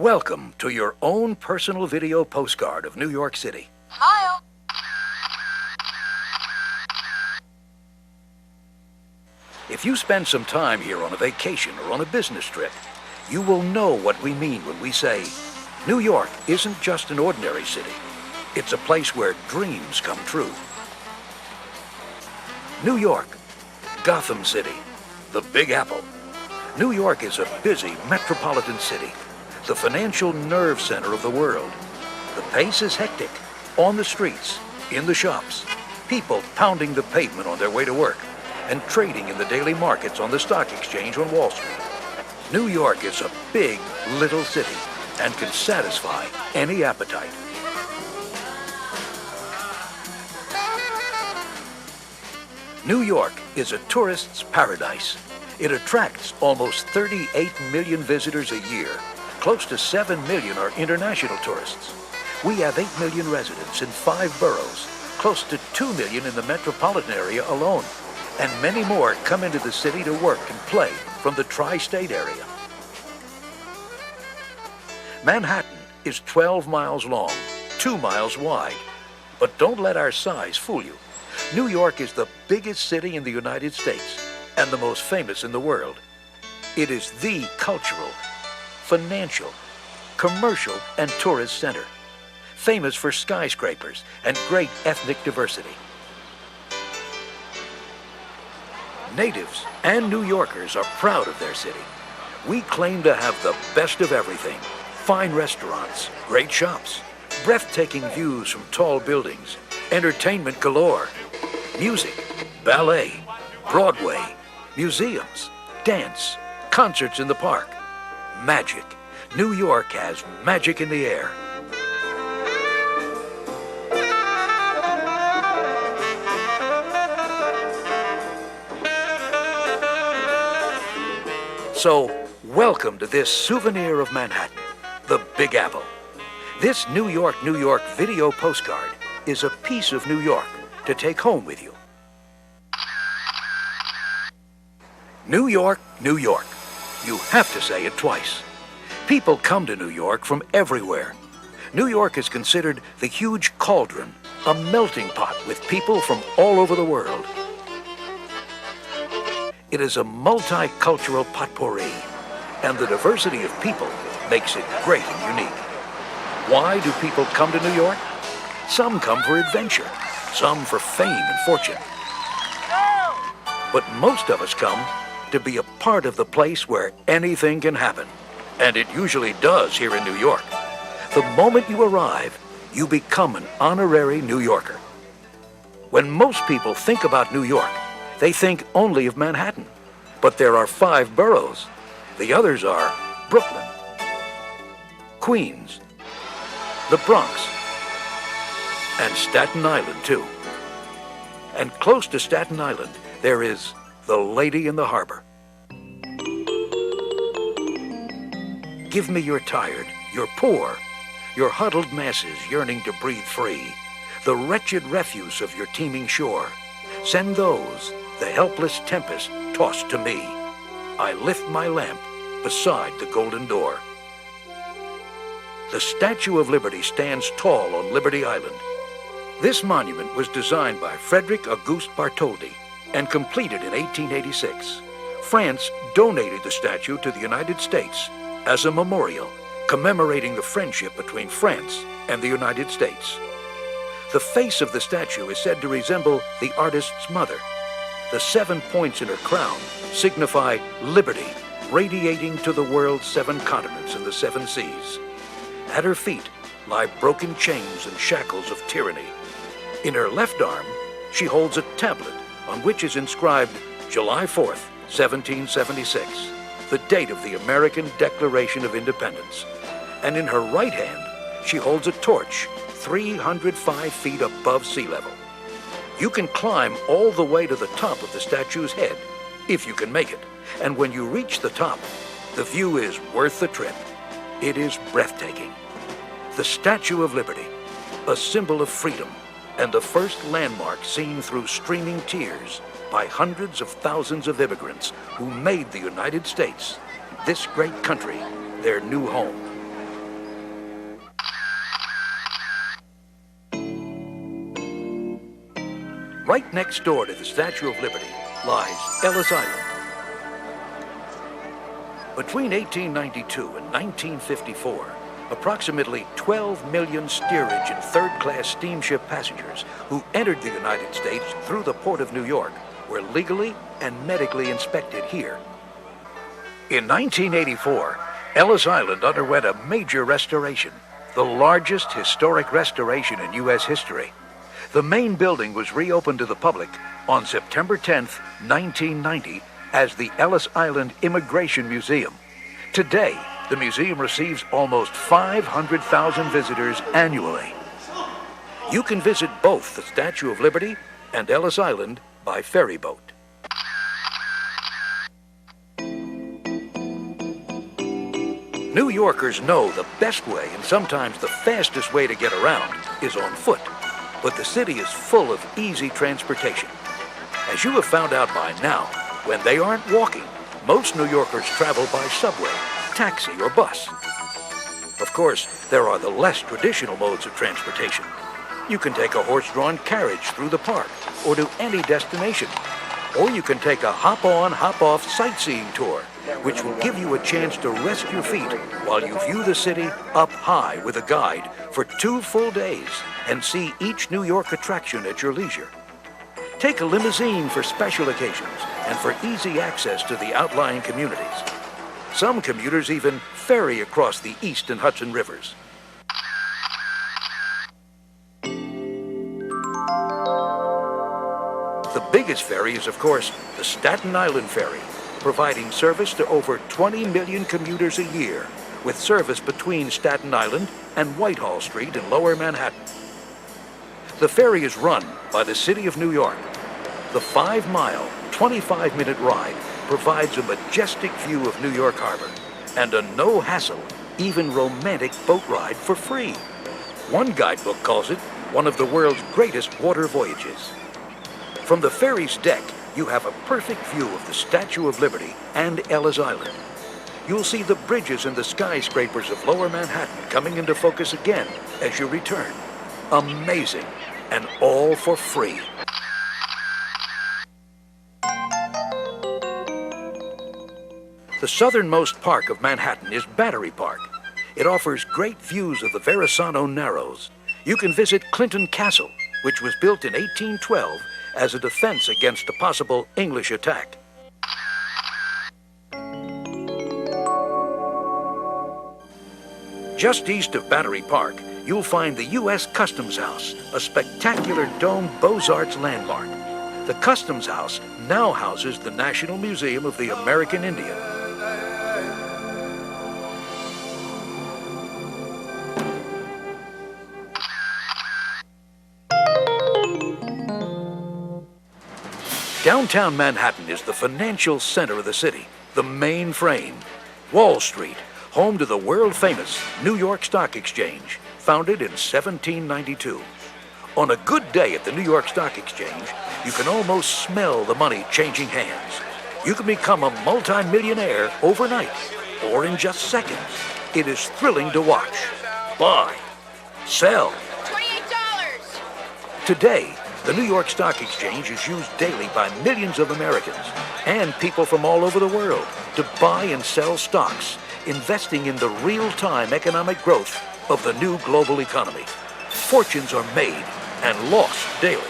Welcome to your own personal video postcard of New York City. Smile. If you spend some time here on a vacation or on a business trip, you will know what we mean when we say, New York isn't just an ordinary city. It's a place where dreams come true. New York, Gotham City, the Big Apple. New York is a busy metropolitan city, the financial nerve center of the world. The pace is hectic, on the streets, in the shops, people pounding the pavement on their way to work, and trading in the daily markets on the stock exchange on Wall Street. New York is a big, little city and can satisfy any appetite. New York is a tourist's paradise. It attracts almost 38 million visitors a year. Close to 7 million are international tourists. We have 8 million residents in 5 boroughs, close to 2 million in the metropolitan area alone, and many more come into the city to work and play from the tri-state area. Manhattan is 12 miles long, 2 miles wide. But don't let our size fool you. New York is the biggest city in the United States and the most famous in the world. It is the cultural, financial, commercial, and tourist center, famous for skyscrapers and great ethnic diversity. Natives and New Yorkers are proud of their city. We claim to have the best of everything: fine restaurants, great shops, breathtaking views from tall buildings, entertainment galore, music, ballet, Broadway, museums, dance, concerts in the park. Magic. New York has magic in the air. So, welcome to this souvenir of Manhattan, the Big Apple. This New York video postcard is a piece of New York to take home with you. New York, New York. You have to say it twice. People come to New York from everywhere. New York is considered the huge cauldron, a melting pot with people from all over the world. It is a multicultural potpourri, and the diversity of people makes it great and unique. Why do people come to New York? Some come for adventure, some for fame and fortune. But most of us come to be a part of the place where anything can happen. And it usually does here in New York. The moment you arrive, you become an honorary New Yorker. When most people think about New York, they think only of Manhattan. But there are 5 boroughs. The others are Brooklyn, Queens, the Bronx, and Staten Island, too. And close to Staten Island, there is the Lady in the Harbor. Give me your tired, your poor, your huddled masses yearning to breathe free, the wretched refuse of your teeming shore. Send those, the helpless tempest, tossed to me. I lift my lamp beside the golden door. The Statue of Liberty stands tall on Liberty Island. This monument was designed by Frederick Auguste Bartholdi and completed in 1886. France donated the statue to the United States as a memorial commemorating the friendship between France and the United States. The face of the statue is said to resemble the artist's mother. The 7 points in her crown signify liberty, radiating to the world's 7 continents and the 7 seas. At her feet lie broken chains and shackles of tyranny. In her left arm, she holds a tablet on which is inscribed July 4th, 1776, the date of the American Declaration of Independence. And in her right hand, she holds a torch 305 feet above sea level. You can climb all the way to the top of the statue's head, if you can make it. And when you reach the top, the view is worth the trip. It is breathtaking. The Statue of Liberty, a symbol of freedom, and the first landmark seen through streaming tears by hundreds of thousands of immigrants who made the United States, this great country, their new home. Right next door to the Statue of Liberty lies Ellis Island. Between 1892 and 1954, approximately 12 million steerage and third-class steamship passengers who entered the United States through the Port of New York were legally and medically inspected here. In 1984, Ellis Island underwent a major restoration, the largest historic restoration in U.S. history. The main building was reopened to the public on September 10, 1990, as the Ellis Island Immigration Museum. Today, the museum receives almost 500,000 visitors annually. You can visit both the Statue of Liberty and Ellis Island by ferry boat. New Yorkers know the best way and sometimes the fastest way to get around is on foot, but the city is full of easy transportation. As you have found out by now, when they aren't walking, most New Yorkers travel by subway, taxi, or bus. Of course, there are the less traditional modes of transportation. You can take a horse-drawn carriage through the park or to any destination. Or you can take a hop-on, hop-off sightseeing tour, which will give you a chance to rest your feet while you view the city up high with a guide for 2 full days and see each New York attraction at your leisure. Take a limousine for special occasions and for easy access to the outlying communities. Some commuters even ferry across the East and Hudson rivers. The biggest ferry is, of course, the Staten Island Ferry, providing service to over 20 million commuters a year, with service between Staten Island and Whitehall Street in Lower Manhattan. The ferry is run by the City of New York. The 5-mile, 25-minute ride provides a majestic view of New York Harbor and a no-hassle, even romantic boat ride for free. One guidebook calls it one of the world's greatest water voyages. From the ferry's deck, you have a perfect view of the Statue of Liberty and Ellis Island. You'll see the bridges and the skyscrapers of Lower Manhattan coming into focus again as you return. Amazing, and all for free. The southernmost park of Manhattan is Battery Park. It offers great views of the Verrazano Narrows. You can visit Clinton Castle, which was built in 1812 as a defense against a possible English attack. Just east of Battery Park, you'll find the U.S. Customs House, a spectacular domed Beaux-Arts landmark. The Customs House now houses the National Museum of the American Indian. Downtown Manhattan is the financial center of the city, the main frame. Wall Street, home to the world-famous New York Stock Exchange, founded in 1792. On a good day at the New York Stock Exchange, you can almost smell the money changing hands. You can become a multi-millionaire overnight, or in just seconds. It is thrilling to watch. Buy. Sell. $28. Today, the New York Stock Exchange is used daily by millions of Americans and people from all over the world to buy and sell stocks, investing in the real-time economic growth of the new global economy. Fortunes are made and lost daily.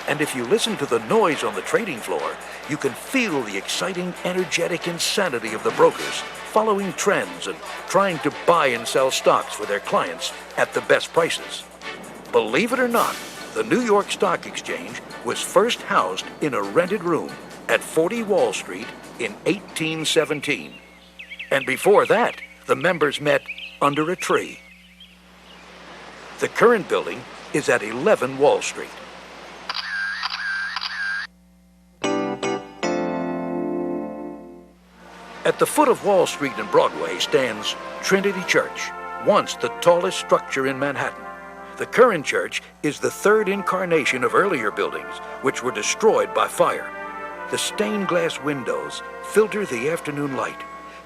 And if you listen to the noise on the trading floor, you can feel the exciting, energetic insanity of the brokers following trends and trying to buy and sell stocks for their clients at the best prices. Believe it or not, the New York Stock Exchange was first housed in a rented room at 40 Wall Street in 1817. And before that, the members met under a tree. The current building is at 11 Wall Street. At the foot of Wall Street and Broadway stands Trinity Church, once the tallest structure in Manhattan. The current church is the third incarnation of earlier buildings, which were destroyed by fire. The stained glass windows filter the afternoon light,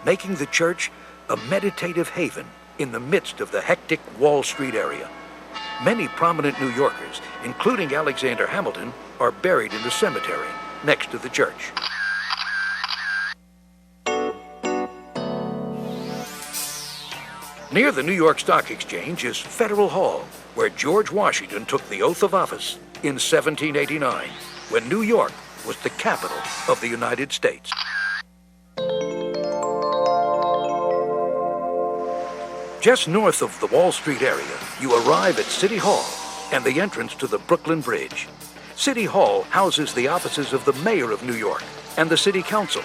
making the church a meditative haven in the midst of the hectic Wall Street area. Many prominent New Yorkers, including Alexander Hamilton, are buried in the cemetery next to the church. Near the New York Stock Exchange is Federal Hall, where George Washington took the oath of office in 1789, when New York was the capital of the United States. Just north of the Wall Street area, you arrive at City Hall and the entrance to the Brooklyn Bridge. City Hall houses the offices of the Mayor of New York and the City Council.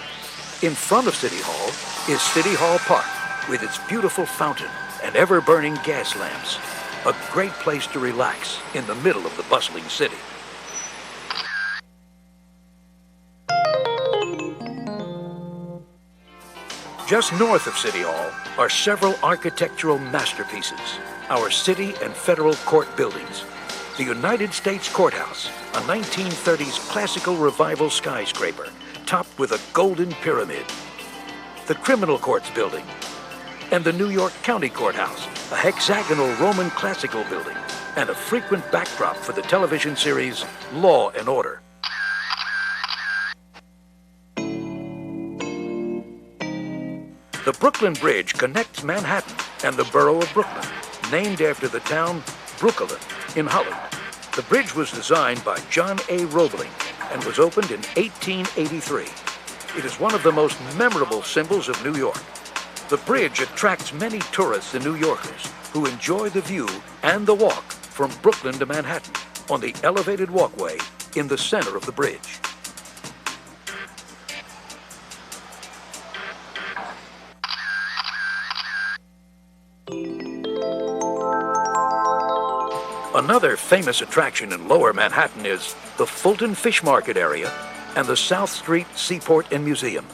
In front of City Hall is City Hall Park, with its beautiful fountain and ever-burning gas lamps. A great place to relax in the middle of the bustling city. Just north of City Hall are several architectural masterpieces, our city and federal court buildings. The United States Courthouse, a 1930s classical revival skyscraper, topped with a golden pyramid. The Criminal Courts Building, and the New York County Courthouse, a hexagonal Roman classical building, and a frequent backdrop for the television series Law and Order. The Brooklyn Bridge connects Manhattan and the borough of Brooklyn, named after the town Brooklyn in Holland. The bridge was designed by John A. Roebling and was opened in 1883. It is one of the most memorable symbols of New York. The bridge attracts many tourists and New Yorkers who enjoy the view and the walk from Brooklyn to Manhattan on the elevated walkway in the center of the bridge. Another famous attraction in Lower Manhattan is the Fulton Fish Market area and the South Street Seaport and Museum.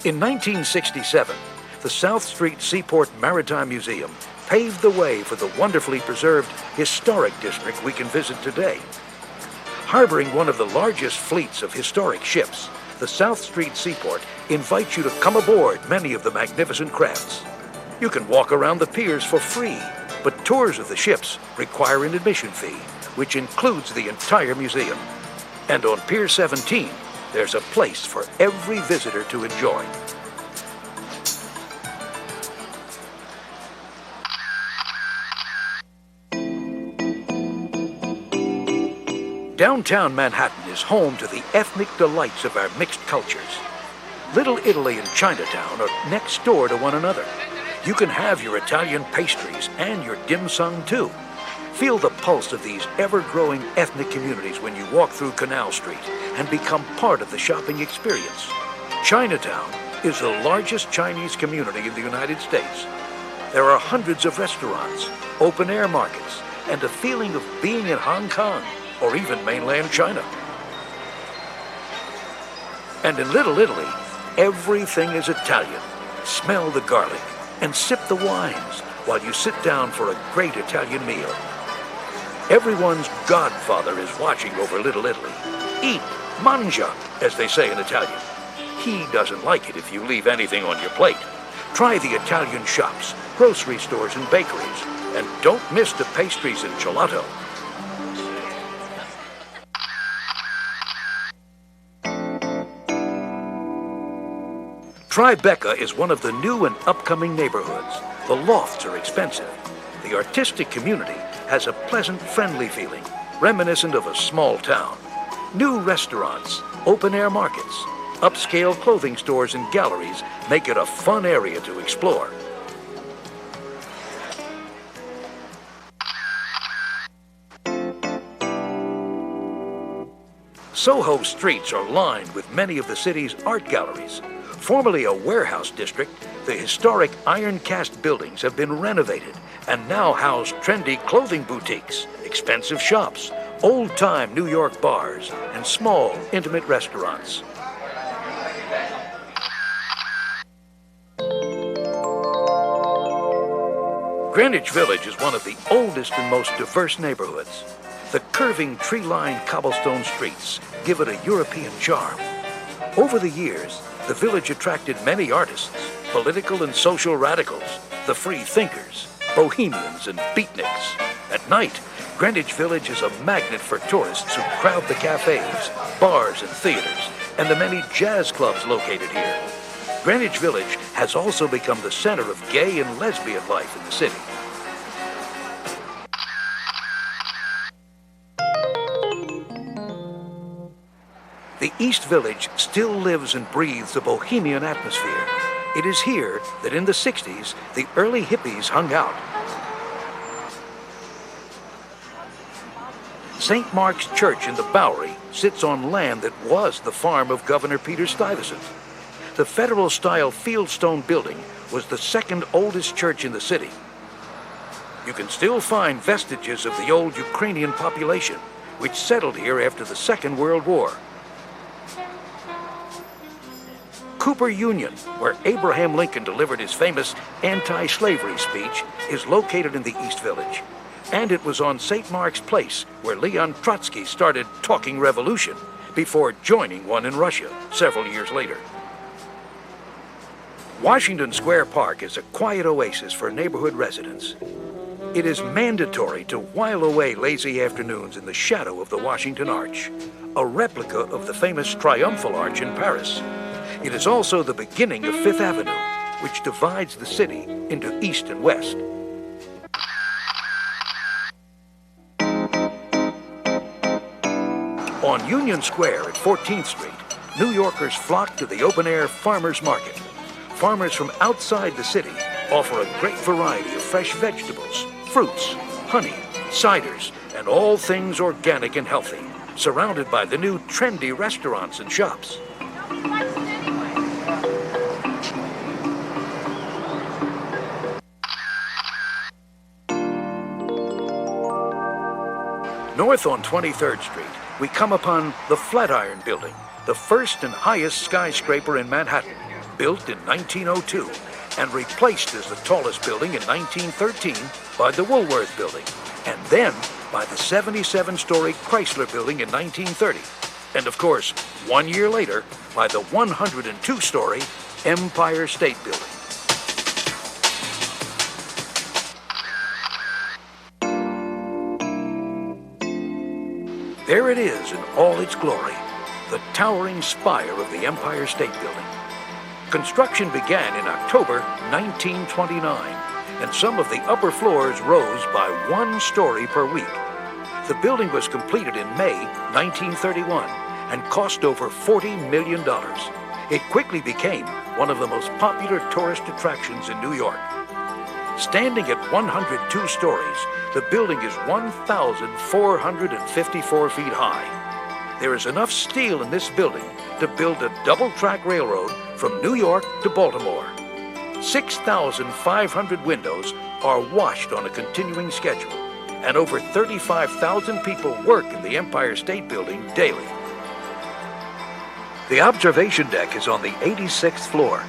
In 1967, the South Street Seaport Maritime Museum paved the way for the wonderfully preserved historic district we can visit today. Harboring one of the largest fleets of historic ships, the South Street Seaport invites you to come aboard many of the magnificent crafts. You can walk around the piers for free, but tours of the ships require an admission fee, which includes the entire museum. And on Pier 17, there's a place for every visitor to enjoy. Downtown Manhattan is home to the ethnic delights of our mixed cultures. Little Italy and Chinatown are next door to one another. You can have your Italian pastries and your dim sum too. Feel the pulse of these ever-growing ethnic communities when you walk through Canal Street and become part of the shopping experience. Chinatown is the largest Chinese community in the United States. There are hundreds of restaurants, open-air markets, and a feeling of being in Hong Kong or even mainland China. And in Little Italy, everything is Italian. Smell the garlic and sip the wines while you sit down for a great Italian meal. Everyone's godfather is watching over Little Italy. Eat, mangia, as they say in Italian. He doesn't like it if you leave anything on your plate. Try the Italian shops, grocery stores, and bakeries. And don't miss the pastries and gelato. Tribeca is one of the new and upcoming neighborhoods. The lofts are expensive. The artistic community has a pleasant, friendly feeling, reminiscent of a small town. New restaurants, open-air markets, upscale clothing stores and galleries make it a fun area to explore. Soho streets are lined with many of the city's art galleries. Formerly a warehouse district, the historic iron-cast buildings have been renovated and now house trendy clothing boutiques, expensive shops, old-time New York bars, and small, intimate restaurants. Greenwich Village is one of the oldest and most diverse neighborhoods. The curving tree-lined cobblestone streets give it a European charm. Over the years, the village attracted many artists, political and social radicals, the free thinkers, bohemians, and beatniks. At night, Greenwich Village is a magnet for tourists who crowd the cafes, bars, and theaters, and the many jazz clubs located here. Greenwich Village has also become the center of gay and lesbian life in the city. The East Village still lives and breathes a bohemian atmosphere. It is here that in the 60s, the early hippies hung out. St. Mark's Church in the Bowery sits on land that was the farm of Governor Peter Stuyvesant. The Federal-style fieldstone building was the second oldest church in the city. You can still find vestiges of the old Ukrainian population, which settled here after the Second World War. Cooper Union, where Abraham Lincoln delivered his famous anti-slavery speech, is located in the East Village. And it was on St. Mark's Place where Leon Trotsky started talking revolution before joining one in Russia several years later. Washington Square Park is a quiet oasis for neighborhood residents. It is mandatory to while away lazy afternoons in the shadow of the Washington Arch, a replica of the famous Triumphal Arch in Paris. It is also the beginning of Fifth Avenue, which divides the city into east and west. On Union Square at 14th Street, New Yorkers flock to the open-air farmers market. Farmers from outside the city offer a great variety of fresh vegetables, fruits, honey, ciders, and all things organic and healthy, surrounded by the new trendy restaurants and shops. North on 23rd Street, we come upon the Flatiron Building, the first and highest skyscraper in Manhattan, built in 1902 and replaced as the tallest building in 1913 by the Woolworth Building, and then by the 77-story Chrysler Building in 1930, and of course, 1 year later, by the 102-story Empire State Building. There it is in all its glory, the towering spire of the Empire State Building. Construction began in October 1929, and some of the upper floors rose by 1 story per week. The building was completed in May 1931 and cost over $40 million. It quickly became one of the most popular tourist attractions in New York. Standing at 102 stories, the building is 1,454 feet high. There is enough steel in this building to build a double-track railroad from New York to Baltimore. 6,500 windows are washed on a continuing schedule, and over 35,000 people work in the Empire State Building daily. The observation deck is on the 86th floor.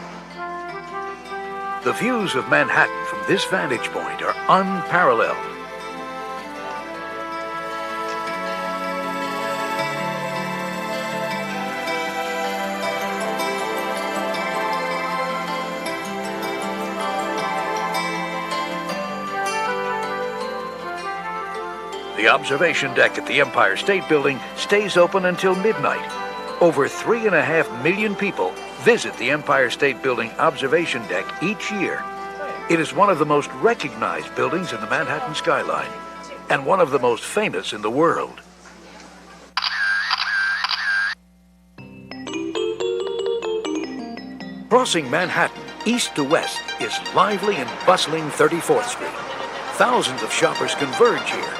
The views of Manhattan from this vantage point are unparalleled. The observation deck at the Empire State Building stays open until midnight. Over 3.5 million people visit the Empire State Building observation deck each year. It is one of the most recognized buildings in the Manhattan skyline, and one of the most famous in the world. Crossing Manhattan east to west is lively and bustling 34th Street. Thousands of shoppers converge here.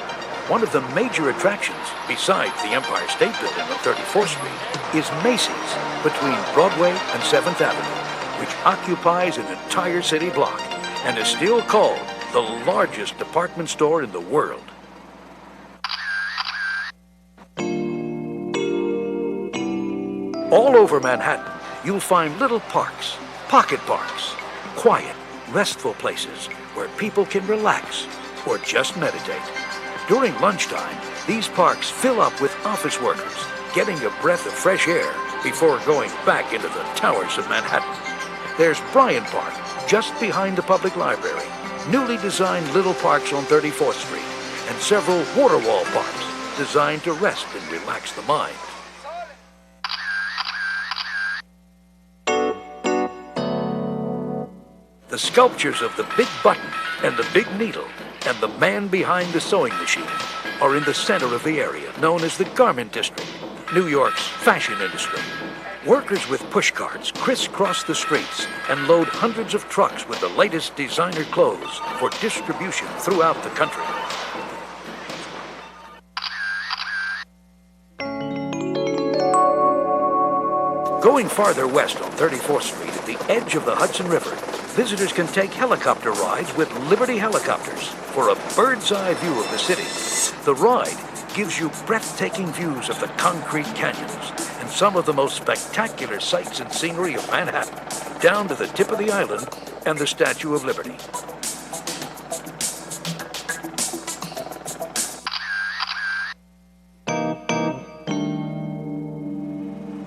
One of the major attractions, besides the Empire State Building on 34th Street, is Macy's between Broadway and 7th Avenue, which occupies an entire city block and is still called the largest department store in the world. All over Manhattan, you'll find little parks, pocket parks, quiet, restful places where people can relax or just meditate. During lunchtime, these parks fill up with office workers, getting a breath of fresh air before going back into the towers of Manhattan. There's Bryant Park, just behind the public library, newly designed little parks on 34th Street, and several water wall parks designed to rest and relax the mind. The sculptures of the Big Button and the Big Needle and the man behind the sewing machine are in the center of the area known as the Garment District, New York's fashion industry. Workers with pushcarts crisscross the streets and load hundreds of trucks with the latest designer clothes for distribution throughout the country. Going farther west on 34th Street at the edge of the Hudson River, visitors can take helicopter rides with Liberty Helicopters for a bird's-eye view of the city. The ride gives you breathtaking views of the concrete canyons and some of the most spectacular sights and scenery of Manhattan, down to the tip of the island and the Statue of Liberty.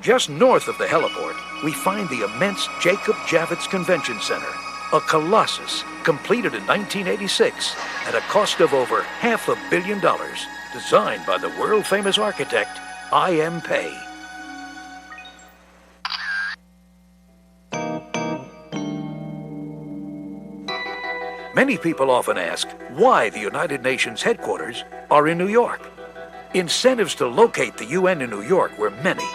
Just north of the heliport, we find the immense Jacob Javits Convention Center, a colossus completed in 1986 at a cost of over $500 million, designed by the world-famous architect I.M. Pei. Many people often ask why the United Nations headquarters are in New York. Incentives to locate the UN in New York were many.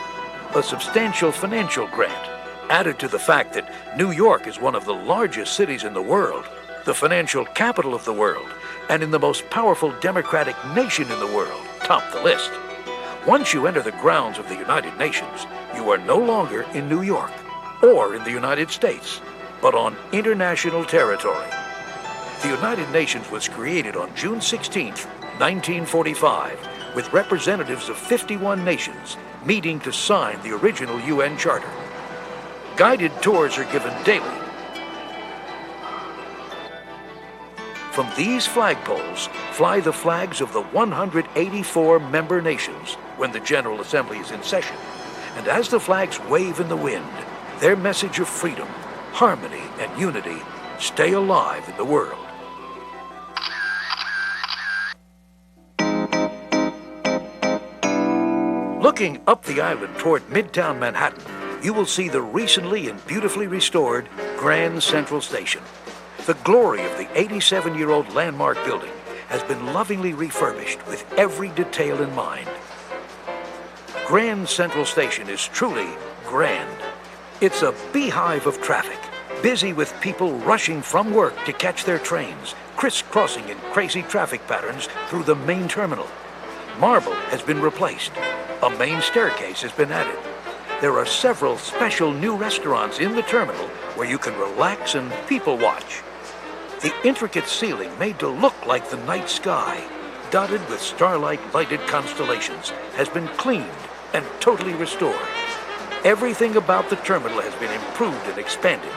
A substantial financial grant, added to the fact that New York is one of the largest cities in the world, the financial capital of the world, and in the most powerful democratic nation in the world, top the list. Once you enter the grounds of the United Nations, you are no longer in New York or in the United States, but on international territory. The United Nations was created on June 16, 1945, with representatives of 51 nations meeting to sign the original UN Charter. Guided tours are given daily. From these flagpoles fly the flags of the 184 member nations when the General Assembly is in session. And as the flags wave in the wind, their message of freedom, harmony, and unity stay alive in the world. Looking up the island toward Midtown Manhattan, you will see the recently and beautifully restored Grand Central Station. The glory of the 87-year-old landmark building has been lovingly refurbished with every detail in mind. Grand Central Station is truly grand. It's a beehive of traffic, busy with people rushing from work to catch their trains, crisscrossing in crazy traffic patterns through the main terminal. Marble has been replaced. A main staircase has been added. There are several special new restaurants in the terminal where you can relax and people watch. The intricate ceiling made to look like the night sky, dotted with starlight-lighted constellations, has been cleaned and totally restored. Everything about the terminal has been improved and expanded.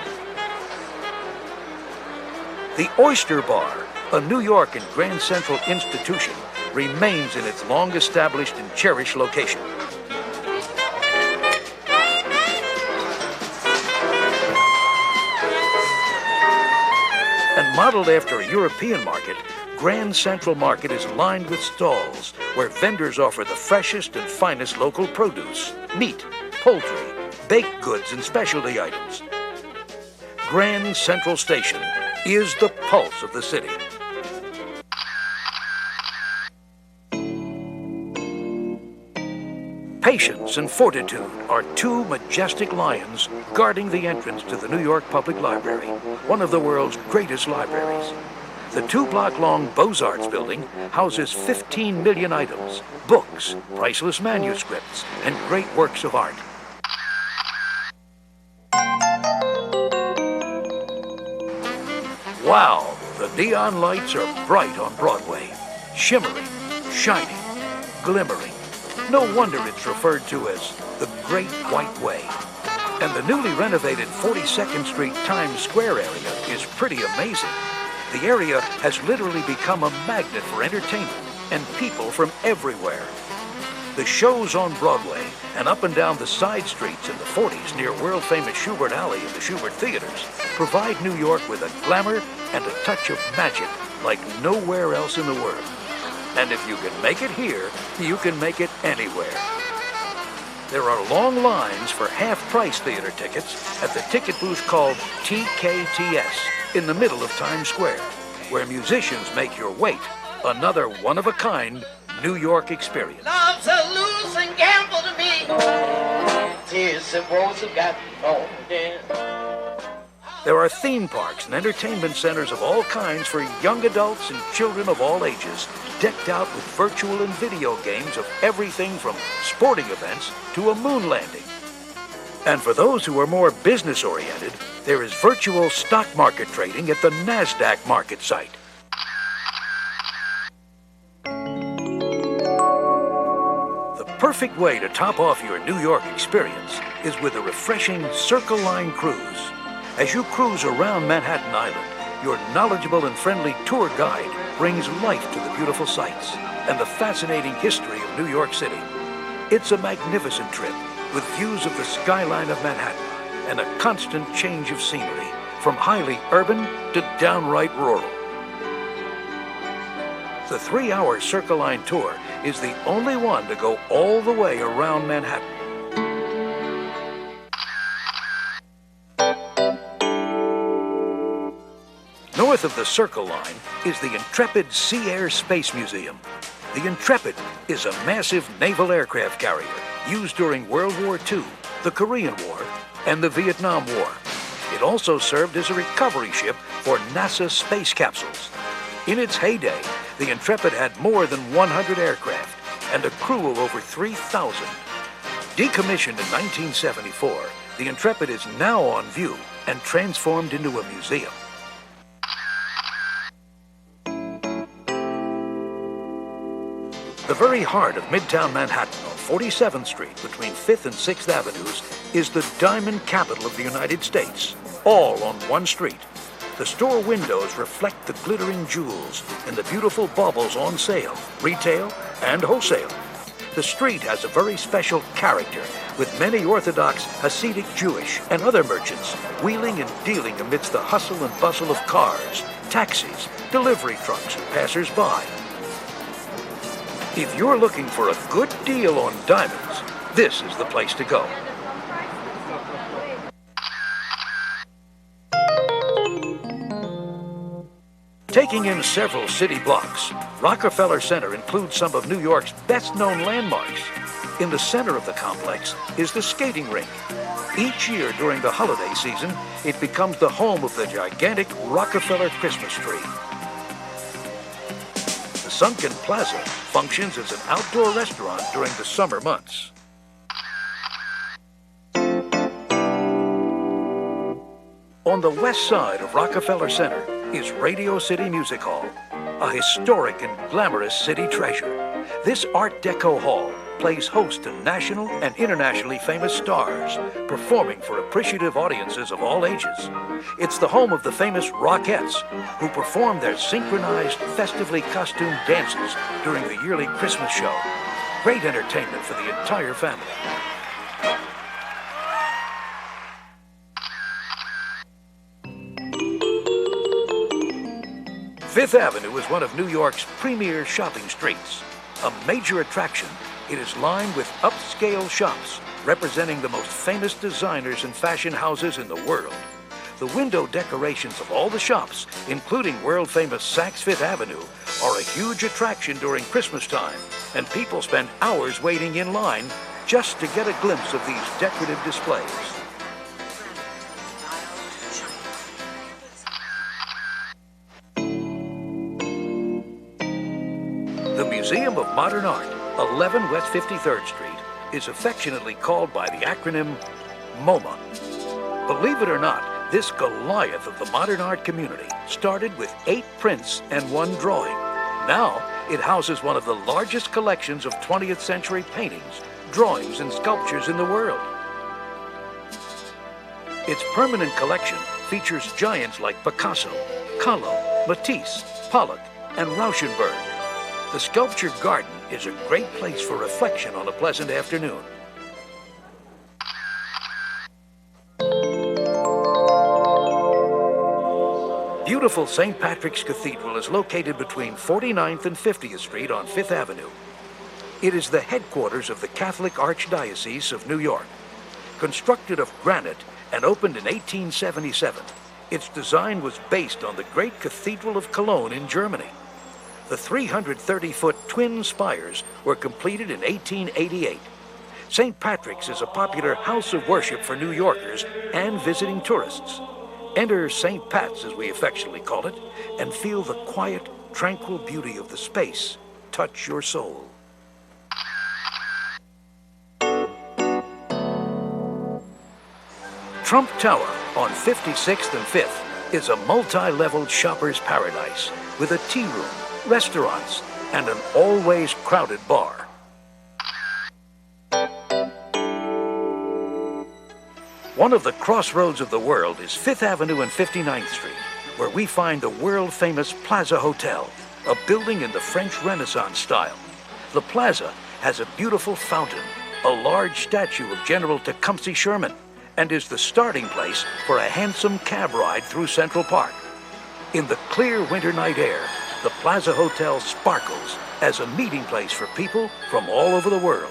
The Oyster Bar, a New York and Grand Central institution, remains in its long-established and cherished location. And modeled after a European market, Grand Central Market is lined with stalls where vendors offer the freshest and finest local produce, meat, poultry, baked goods, and specialty items. Grand Central Station is the pulse of the city. Patience and fortitude are two majestic lions guarding the entrance to the New York Public Library, one of the world's greatest libraries. The 2-block-long Beaux-Arts building houses 15 million items, books, priceless manuscripts, and great works of art. Wow, the neon lights are bright on Broadway, shimmering, shining, glimmering. No wonder it's referred to as the Great White Way. And the newly renovated 42nd Street Times Square area is pretty amazing. The area has literally become a magnet for entertainment and people from everywhere. The shows on Broadway and up and down the side streets in the 40s near world-famous Schubert Alley and the Schubert Theaters provide New York with a glamour and a touch of magic like nowhere else in the world. And if you can make it here, you can make it anywhere. There are long lines for half-price theater tickets at the ticket booth called TKTS in the middle of Times Square, where musicians make your wait another one-of-a-kind New York experience. Love's a losing gamble to me. Tears and woes have got older. There are theme parks and entertainment centers of all kinds for young adults and children of all ages, decked out with virtual and video games of everything from sporting events to a moon landing. And for those who are more business-oriented, there is virtual stock market trading at the NASDAQ market site. The perfect way to top off your New York experience is with a refreshing Circle Line cruise. As you cruise around Manhattan Island, your knowledgeable and friendly tour guide brings life to the beautiful sights and the fascinating history of New York City. It's a magnificent trip with views of the skyline of Manhattan and a constant change of scenery from highly urban to downright rural. The 3-hour Circle Line tour is the only one to go all the way around Manhattan. North of the Circle Line is the Intrepid Sea Air Space Museum. The Intrepid is a massive naval aircraft carrier used during World War II, the Korean War, and the Vietnam War. It also served as a recovery ship for NASA space capsules. In its heyday, the Intrepid had more than 100 aircraft and a crew of over 3,000. Decommissioned in 1974, the Intrepid is now on view and transformed into a museum. The very heart of Midtown Manhattan on 47th Street between 5th and 6th Avenues is the diamond capital of the United States, all on one street. The store windows reflect the glittering jewels and the beautiful baubles on sale, retail and wholesale. The street has a very special character, with many Orthodox, Hasidic Jewish, and other merchants wheeling and dealing amidst the hustle and bustle of cars, taxis, delivery trucks, and passers-by. If you're looking for a good deal on diamonds, this is the place to go. Taking in several city blocks, Rockefeller Center includes some of New York's best-known landmarks. In the center of the complex is the skating rink. Each year during the holiday season, it becomes the home of the gigantic Rockefeller Christmas tree. The Sunken Plaza functions as an outdoor restaurant during the summer months. On the west side of Rockefeller Center is Radio City Music Hall, a historic and glamorous city treasure. This Art Deco hall plays host to national and internationally famous stars, performing for appreciative audiences of all ages. It's the home of the famous Rockettes, who perform their synchronized, festively costumed dances during the yearly Christmas show. Great entertainment for the entire family. Fifth Avenue is one of New York's premier shopping streets. A major attraction, it is lined with upscale shops representing the most famous designers and fashion houses in the world. The window decorations of all the shops, including world-famous Saks Fifth Avenue, are a huge attraction during Christmas time, and people spend hours waiting in line just to get a glimpse of these decorative displays. The Museum of Modern Art, 11 West 53rd Street, is affectionately called by the acronym MoMA. Believe it or not, this Goliath of the modern art community started with 8 prints and 1 drawing. Now, it houses one of the largest collections of 20th century paintings, drawings, and sculptures in the world. Its permanent collection features giants like Picasso, Kahlo, Matisse, Pollock, and Rauschenberg. The sculpture garden is a great place for reflection on a pleasant afternoon. beautiful St. Patrick's Cathedral is located between 49th and 50th Street on Fifth Avenue. It is the headquarters of the Catholic Archdiocese of New York. Constructed of granite and opened in 1877, its design was based on the great Cathedral of Cologne in Germany. The 330-foot twin spires were completed in 1888. St. Patrick's is a popular house of worship for New Yorkers and visiting tourists. Enter St. Pat's, as we affectionately call it, and feel the quiet, tranquil beauty of the space touch your soul. Trump Tower on 56th and 5th is a multi-leveled shopper's paradise with a tea room, restaurants, and an always crowded bar. One of the crossroads of the world is 5th Avenue and 59th Street, where we find the world-famous Plaza Hotel, a building in the French Renaissance style. The Plaza has a beautiful fountain, a large statue of General Tecumseh Sherman, and is the starting place for a handsome cab ride through Central Park. In the clear winter night air, the Plaza Hotel sparkles as a meeting place for people from all over the world.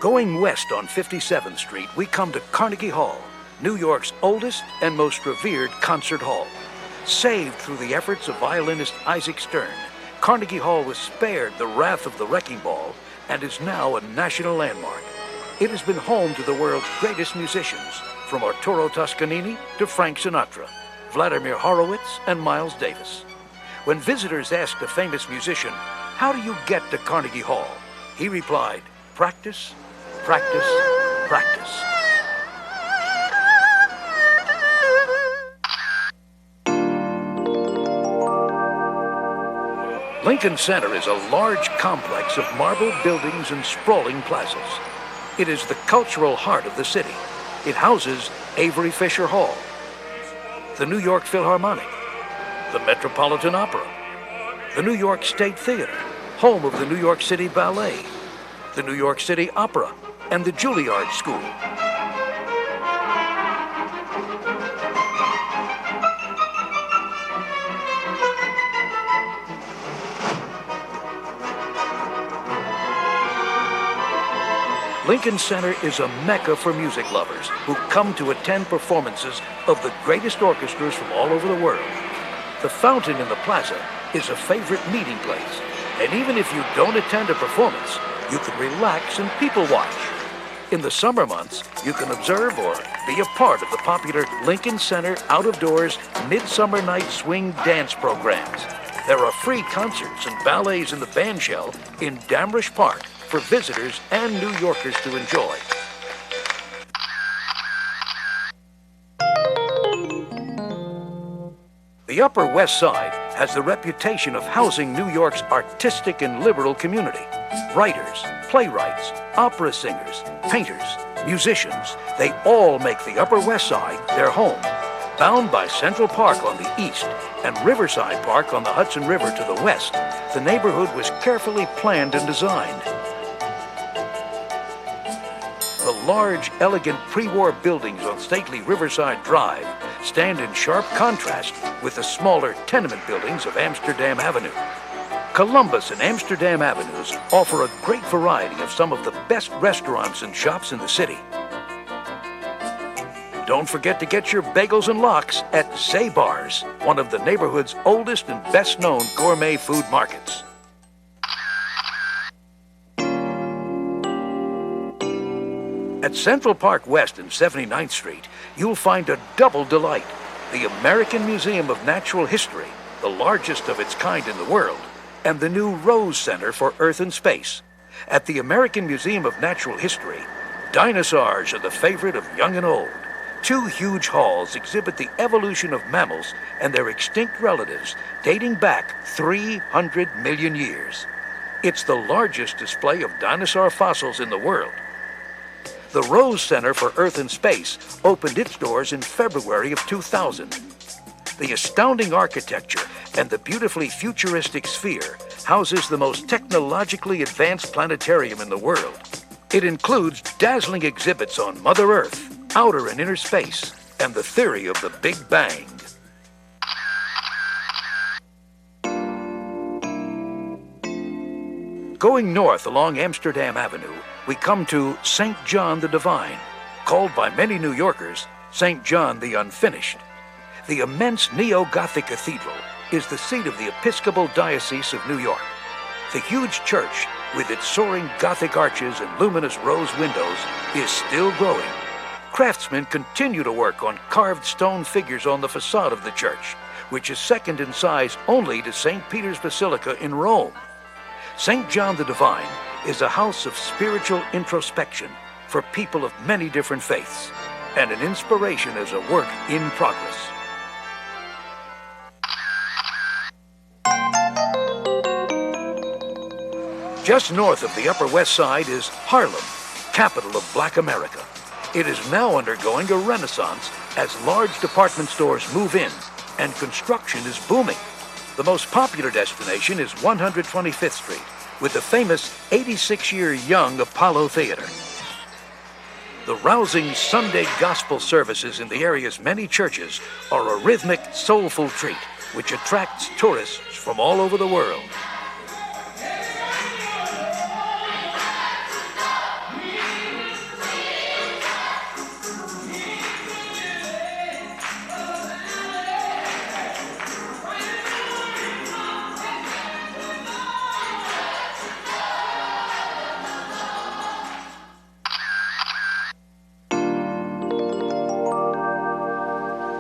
Going west on 57th Street, we come to Carnegie Hall, New York's oldest and most revered concert hall. Saved through the efforts of violinist Isaac Stern, Carnegie Hall was spared the wrath of the wrecking ball and is now a national landmark. It has been home to the world's greatest musicians, from Arturo Toscanini to Frank Sinatra, Vladimir Horowitz and Miles Davis. When visitors asked a famous musician, "How do you get to Carnegie Hall?" he replied, "Practice, practice, practice." Lincoln Center is a large complex of marble buildings and sprawling plazas. It is the cultural heart of the city. It houses Avery Fisher Hall, the New York Philharmonic, the Metropolitan Opera, the New York State Theater, home of the New York City Ballet, the New York City Opera, and the Juilliard School. Lincoln Center is a mecca for music lovers who come to attend performances of the greatest orchestras from all over the world. The fountain in the plaza is a favorite meeting place, and even if you don't attend a performance, you can relax and people watch. In the summer months, you can observe or be a part of the popular Lincoln Center out-of-doors Midsummer Night Swing dance programs. There are free concerts and ballets in the band shell in Damrish Park for visitors and New Yorkers to enjoy. The Upper West Side has the reputation of housing New York's artistic and liberal community. Writers, playwrights, opera singers, painters, musicians, they all make the Upper West Side their home. Bound by Central Park on the east and Riverside Park on the Hudson River to the west, the neighborhood was carefully planned and designed. The large, elegant pre-war buildings on stately Riverside Drive stand in sharp contrast with the smaller tenement buildings of Amsterdam Avenue. Columbus and Amsterdam Avenues offer a great variety of some of the best restaurants and shops in the city. Don't forget to get your bagels and lox at Zabar's, one of the neighborhood's oldest and best-known gourmet food markets. At Central Park West and 79th Street, you'll find a double delight: the American Museum of Natural History, the largest of its kind in the world, and the new Rose Center for Earth and Space. At the American Museum of Natural History, dinosaurs are the favorite of young and old. Two huge halls exhibit the evolution of mammals and their extinct relatives dating back 300 million years. It's the largest display of dinosaur fossils in the world. The Rose Center for Earth and Space opened its doors in February of 2000. The astounding architecture and the beautifully futuristic sphere houses the most technologically advanced planetarium in the world. It includes dazzling exhibits on Mother Earth, outer and inner space, and the theory of the Big Bang. Going north along Amsterdam Avenue, we come to St. John the Divine, called by many New Yorkers St. John the Unfinished. The immense neo-Gothic cathedral is the seat of the Episcopal Diocese of New York. The huge church, with its soaring Gothic arches and luminous rose windows, is still growing. Craftsmen continue to work on carved stone figures on the facade of the church, which is second in size only to St. Peter's Basilica in Rome. St. John the Divine is a house of spiritual introspection for people of many different faiths, and an inspiration as a work in progress. Just north of the Upper West Side is Harlem, capital of Black America. It is now undergoing a renaissance as large department stores move in and construction is booming. The most popular destination is 125th Street, with the famous 86-year young Apollo Theater. The rousing Sunday gospel services in the area's many churches are a rhythmic, soulful treat, which attracts tourists from all over the world.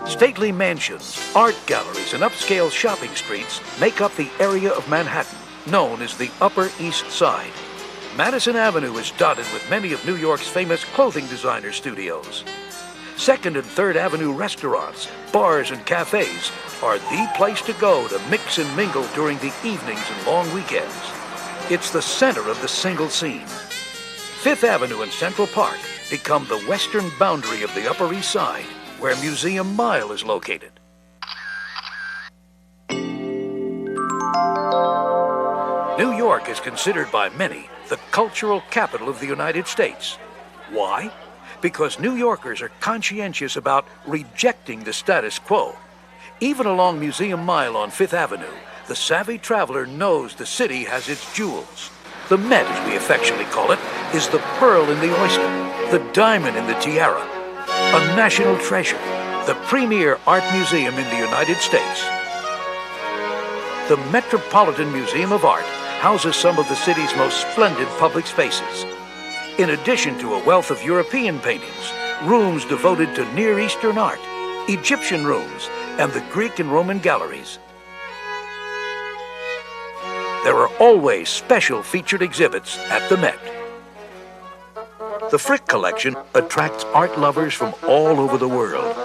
Stately mansions, art galleries, and upscale shopping streets make up the area of Manhattan, known as the Upper East Side. Madison Avenue is dotted with many of New York's famous clothing designer studios. 2nd and 3rd Avenue restaurants, bars, and cafes are the place to go to mix and mingle during the evenings and long weekends. It's the center of the single scene. 5th Avenue and Central Park become the western boundary of the Upper East Side, where Museum Mile is located. New York is considered by many the cultural capital of the United States. Why? Because New Yorkers are conscientious about rejecting the status quo. Even along Museum Mile on 5th Avenue, the savvy traveler knows the city has its jewels. The Met, as we affectionately call it, is the pearl in the oyster, the diamond in the tiara, a national treasure, the premier art museum in the United States. The Metropolitan Museum of Art houses some of the city's most splendid public spaces. In addition to a wealth of European paintings, rooms devoted to Near Eastern art, Egyptian rooms, and the Greek and Roman galleries. There are always special featured exhibits at the Met. The Frick Collection attracts art lovers from all over the world.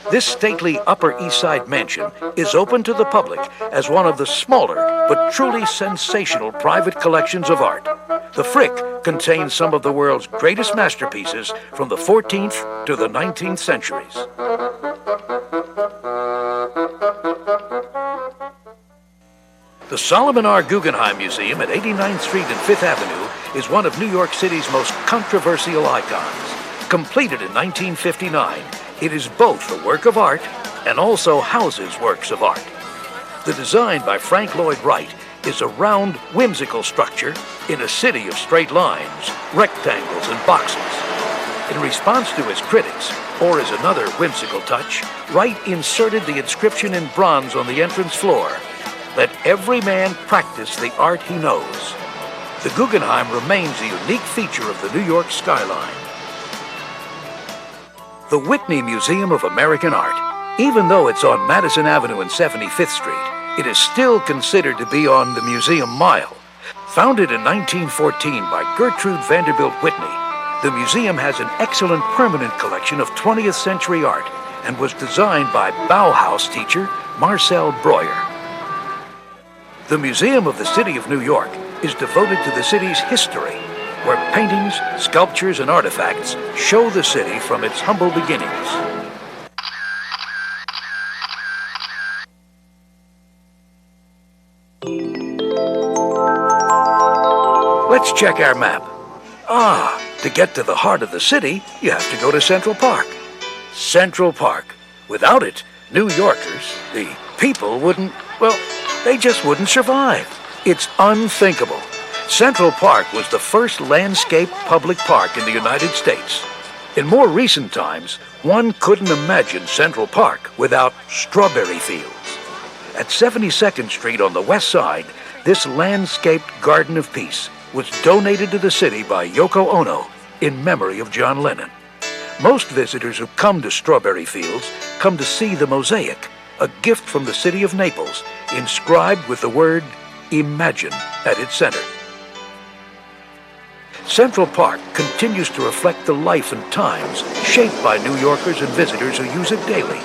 This stately Upper East Side mansion is open to the public as one of the smaller but truly sensational private collections of art. The Frick contains some of the world's greatest masterpieces from the 14th to the 19th centuries. The Solomon R. Guggenheim Museum at 89th Street and 5th Avenue is one of New York City's most controversial icons. Completed in 1959, it is both a work of art and also houses works of art. The design by Frank Lloyd Wright is a round, whimsical structure in a city of straight lines, rectangles, and boxes. In response to his critics, or as another whimsical touch, Wright inserted the inscription in bronze on the entrance floor, "Let every man practice the art he knows." The Guggenheim remains a unique feature of the New York skyline. The Whitney Museum of American Art. Even though it's on Madison Avenue and 75th Street, it is still considered to be on the Museum Mile. Founded in 1914 by Gertrude Vanderbilt Whitney, the museum has an excellent permanent collection of 20th century art and was designed by Bauhaus teacher Marcel Breuer. The Museum of the City of New York is devoted to the city's history, where paintings, sculptures, and artifacts show the city from its humble beginnings. Let's check our map. Ah, To get to the heart of the city, you have to go to Central Park. Central Park. Without it, New Yorkers, the people, wouldn't, well, they just wouldn't survive. It's unthinkable. Central Park was the first landscaped public park in the United States. In more recent times, one couldn't imagine Central Park without strawberry fields. At 72nd Street on the west side, this landscaped Garden of Peace was donated to the city by Yoko Ono in memory of John Lennon. Most visitors who come to Strawberry Fields come to see the mosaic, a gift from the city of Naples, inscribed with the word Imagine at its center. Central Park continues to reflect the life and times shaped by New Yorkers and visitors who use it daily.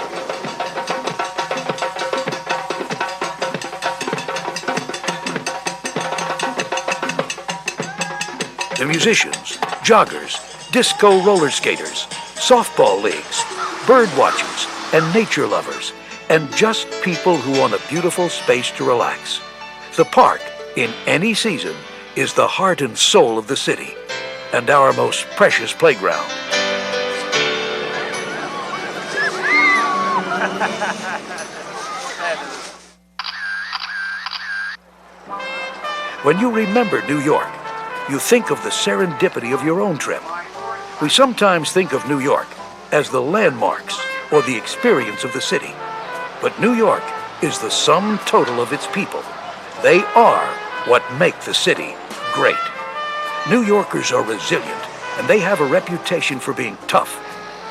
The musicians, joggers, disco roller skaters, softball leagues, bird watchers, and nature lovers, and just people who want a beautiful space to relax. The park, in any season, is the heart and soul of the city, and our most precious playground. When you remember New York, you think of the serendipity of your own trip. We sometimes think of New York as the landmarks or the experience of the city. But New York is the sum total of its people. They are what make the city great. New Yorkers are resilient, and they have a reputation for being tough.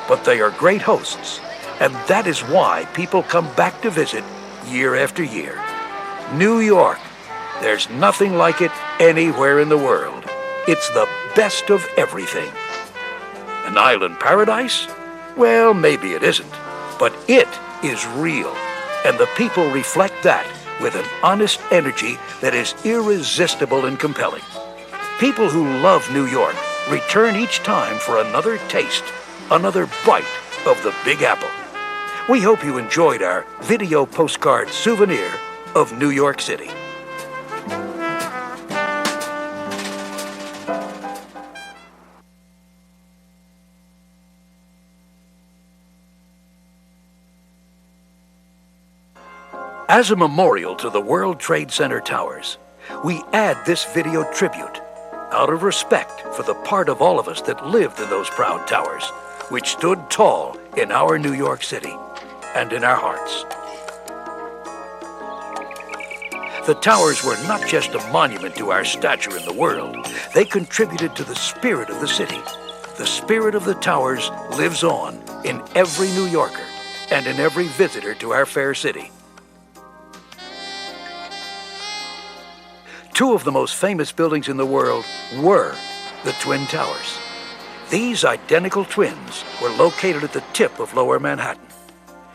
But they are great hosts, and that is why people come back to visit year after year. New York. There's nothing like it anywhere in the world. It's the best of everything. An island paradise? Well, maybe it isn't, but it is real, and the people reflect that with an honest energy that is irresistible and compelling. People who love New York return each time for another taste, another bite of the Big Apple. We hope you enjoyed our video postcard souvenir of New York City. As a memorial to the World Trade Center towers, we add this video tribute out of respect for the part of all of us that lived in those proud towers, which stood tall in our New York City and in our hearts. The towers were not just a monument to our stature in the world. They contributed to the spirit of the city. The spirit of the towers lives on in every New Yorker and in every visitor to our fair city. Two of the most famous buildings in the world were the Twin Towers. These identical twins were located at the tip of Lower Manhattan.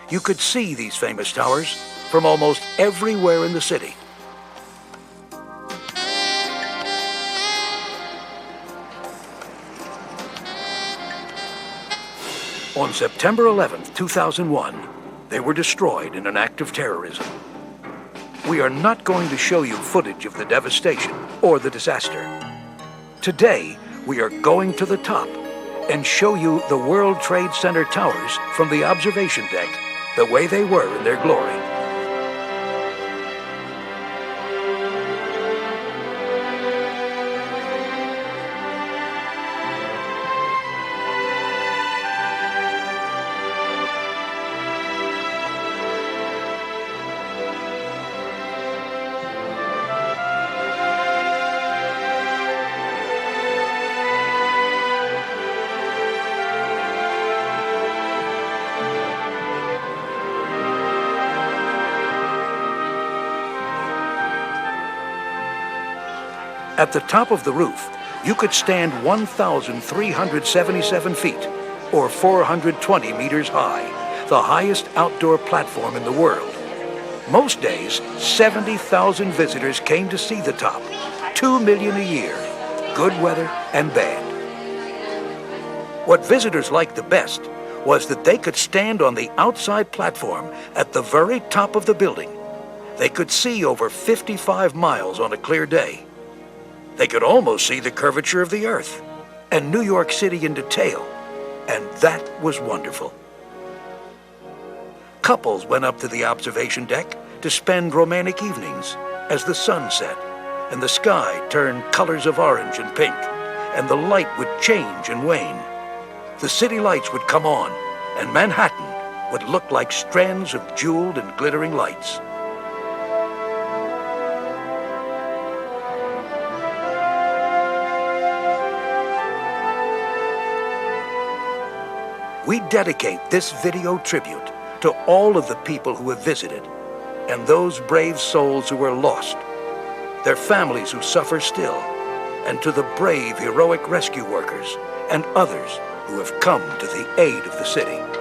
You could see these famous towers from almost everywhere in the city. On September 11, 2001, they were destroyed in an act of terrorism. We are not going to show you footage of the devastation or the disaster. Today, we are going to the top and show you the World Trade Center towers from the observation deck, the way they were in their glory. At the top of the roof, you could stand 1,377 feet, or 420 meters high, the highest outdoor platform in the world. Most days, 70,000 visitors came to see the top, 2 million a year, good weather and bad. What visitors liked the best was that they could stand on the outside platform at the very top of the building. They could see over 55 miles on a clear day. They could almost see the curvature of the earth. and New York City in detail, and that was wonderful. Couples went up to the observation deck to spend romantic evenings as the sun set and the sky turned colors of orange and pink, and the light would change and wane. The city lights would come on, and Manhattan would look like strands of jeweled and glittering lights. We dedicate this video tribute to all of the people who have visited, and those brave souls who were lost, their families who suffer still, and to the brave, heroic rescue workers and others who have come to the aid of the city.